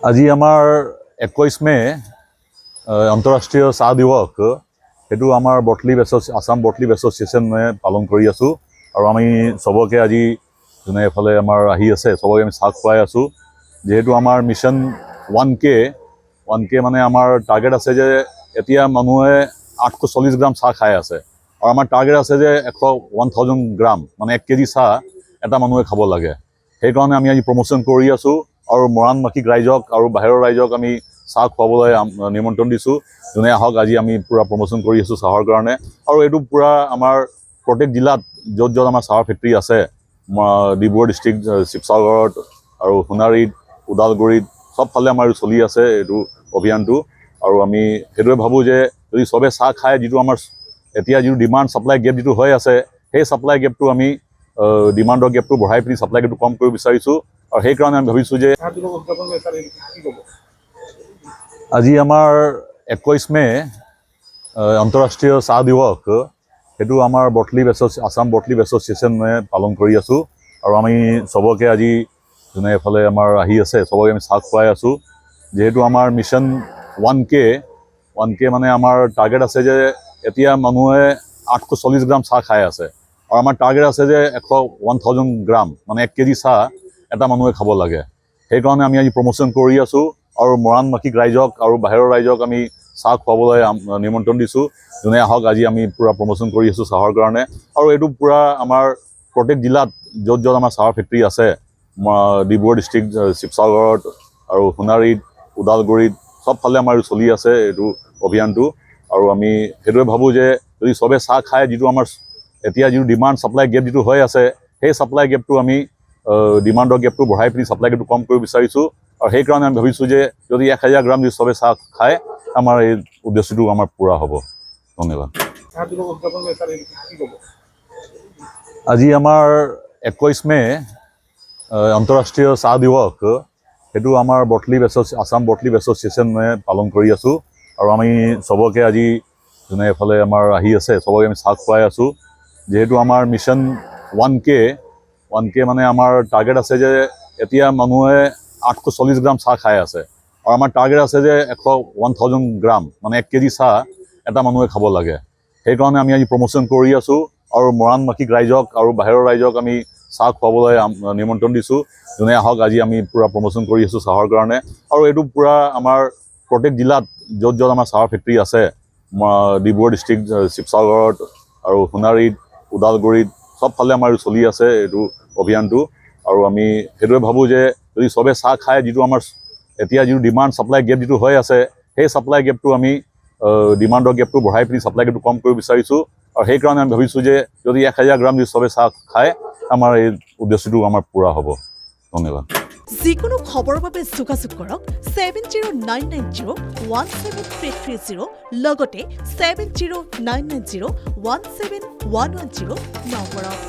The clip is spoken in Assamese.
আজি আমাৰ 21 মে আন্তঃৰাষ্ট্ৰীয় চাহ দিৱস সেইটো আমাৰ বটলিভ আছাম বটলিভ এছ'চিয়েশ্যনে পালন কৰি আছোঁ আৰু আমি চবকে আজি যোনে এফালে আমাৰ আহি আছে চবকে আমি চাহ খুৱাই আছোঁ যিহেতু আমাৰ মিছন 1K মানে আমাৰ টাৰ্গেট আছে যে এতিয়া মানুহে 840 গ্ৰাম চাহ খাই আছে আৰু আমাৰ টাৰ্গেট আছে যে 1000 গ্ৰাম মানে 1 কেজি চাহ এটা মানুহে খাব লাগে সেইকাৰণে আমি আজি প্ৰমোশ্যন কৰি আছোঁ আৰু মৰাণবাসীক ৰাইজক আৰু বাহিৰৰ ৰাইজক আমি চাহ খুৱাবলৈ নিমন্ত্ৰণ দিছোঁ যোনে আহক আজি আমি পূৰা প্ৰমোশ্যন কৰি আছোঁ চাহৰ কাৰণে আৰু এইটো পূৰা আমাৰ প্ৰত্যেক জিলাত য'ত য'ত আমাৰ চাহৰ ফেক্টৰী আছে ডিব্ৰুগড় ডিষ্ট্ৰিক্ট শিৱসাগৰত আৰু সোণাৰীত ওদালগুৰিত চবফালে আমাৰ চলি আছে এইটো অভিযানটো আৰু আমি সেইটোৱে ভাবোঁ যে যদি চবে চাহ খায় যিটো আমাৰ এতিয়া যিটো ডিমাণ্ড ছাপ্লাই গেপ যিটো হৈ আছে সেই ছাপ্লাই গেপটো আমি ডিমাণ্ডৰ গেপটো বঢ়াই পিনি ছাপ্লাই গেপটো কম কৰিব বিচাৰিছোঁ আৰু সেইকাৰণে আমি ভাবিছোঁ যে আজি আমাৰ 21 মে আন্তঃৰাষ্ট্ৰীয় চাহ দিৱস সেইটো আমাৰ আছাম বটলিভ এছ'চিয়েশ্যনে পালন কৰি আছোঁ আৰু আমি চবকে আজি যোনে এফালে আমাৰ আহি আছে চবকে আমি চাহ খুৱাই আছোঁ যিহেতু আমাৰ মিছন 1K মানে আমাৰ টাৰ্গেট আছে যে এতিয়া মানুহে 840 গ্ৰাম চাহ খাই আছে আৰু আমাৰ টাৰ্গেট আছে যে 1000 গ্ৰাম মানে 1 কেজি চাহ এটা মানুহে খাব লাগে সেইকাৰণে আমি আজি প্ৰমোশ্যন কৰি আছোঁ আৰু মৰাণবাসীক ৰাইজক আৰু বাহিৰৰ ৰাইজক আমি চাহ খুৱাবলৈ নিমন্ত্ৰণ দিছোঁ যোনে আহক আজি আমি পূৰা প্ৰমোশ্যন কৰি আছোঁ চাহৰ কাৰণে আৰু এইটো পূৰা আমাৰ প্ৰত্যেক জিলাত য'ত য'ত আমাৰ চাহৰ ফেক্টৰী আছে ডিব্ৰুগড় ডিষ্ট্ৰিক্ট শিৱসাগৰত আৰু সোণাৰীত ওদালগুৰিত চবফালে আমাৰ চলি আছে এইটো অভিযানটো আৰু আমি সেইটোৱে ভাবোঁ যে যদি চবে চাহ খায় যিটো আমাৰ এতিয়া যিটো ডিমাণ্ড ছাপ্লাই গেপ যিটো হৈ আছে সেই ছাপ্লাই গেপটো আমি ডিমাণ্ডৰ গেপটো বঢ়াই পিনি ছাপ্লাই গেপটো কম কৰিব বিচাৰিছোঁ আৰু সেইকাৰণে আমি ভাবিছোঁ যে যদি 1000 গ্ৰাম যদি চবে চাহ খায় আমাৰ এই উদ্দেশ্যটো আমাৰ পূৰা হ'ব ধন্যবাদ আজি আমাৰ 21 মে আন্তঃৰাষ্ট্ৰীয় চাহ দিৱস সেইটো আমাৰ আছাম বটলিভ এছ'চিয়েশ্যনে পালন কৰি আছোঁ আৰু আমি চবকে আজি যোনে এফালে আমাৰ আহি আছে চবকে আমি চাহ খুৱাই আছোঁ যিহেতু আমাৰ মিছন 1K মানে আমাৰ টাৰ্গেট আছে যে এতিয়া মানুহে 840 গ্ৰাম চাহ খাই আছে আৰু আমাৰ টাৰ্গেট আছে যে 1000 গ্ৰাম মানে 1 কেজি চাহ এটা মানুহে খাব লাগে সেইকাৰণে আমি আজি প্ৰমোশ্যন কৰি আছোঁ আৰু মৰাণবাসীক ৰাইজক আৰু বাহিৰৰ ৰাইজক আমি চাহ খুৱাবলৈ নিমন্ত্ৰণ দিছোঁ যোনে আহক আজি আমি পূৰা প্ৰমোশ্যন কৰি আছোঁ চাহৰ কাৰণে আৰু এইটো পূৰা আমাৰ প্ৰত্যেক জিলাত য'ত য'ত আমাৰ চাহৰ ফেক্টৰী আছে ডিব্ৰুগড় ডিষ্ট্ৰিক্ট শিৱসাগৰত আৰু সোণাৰীত ওদালগুৰিত চবফালে আমাৰ চলি আছে এইটো অভিযানটো আৰু আমি সেইটোৱে ভাবোঁ যে যদি চবে চাহ খায় যিটো আমাৰ এতিয়া যিটো ডিমাণ্ড ছাপ্লাই গেপ যিটো হৈ আছে সেই ছাপ্লাই গেপটো আমি ডিমাণ্ডৰ গেপটো বঢ়াই পিনি ছাপ্লাই গেপটো কম কৰিব বিচাৰিছোঁ আৰু সেইকাৰণে আমি ভাবিছোঁ যে যদি 1000 গ্ৰাম যদি চবে চাহ খায় আমাৰ এই উদ্দেশ্যটো আমাৰ পূৰা হ'ব ধন্যবাদ যিকোনো খবৰৰ বাবে যোগাযোগ কৰক 7099017330 লগতে 7099017110 নম্বৰত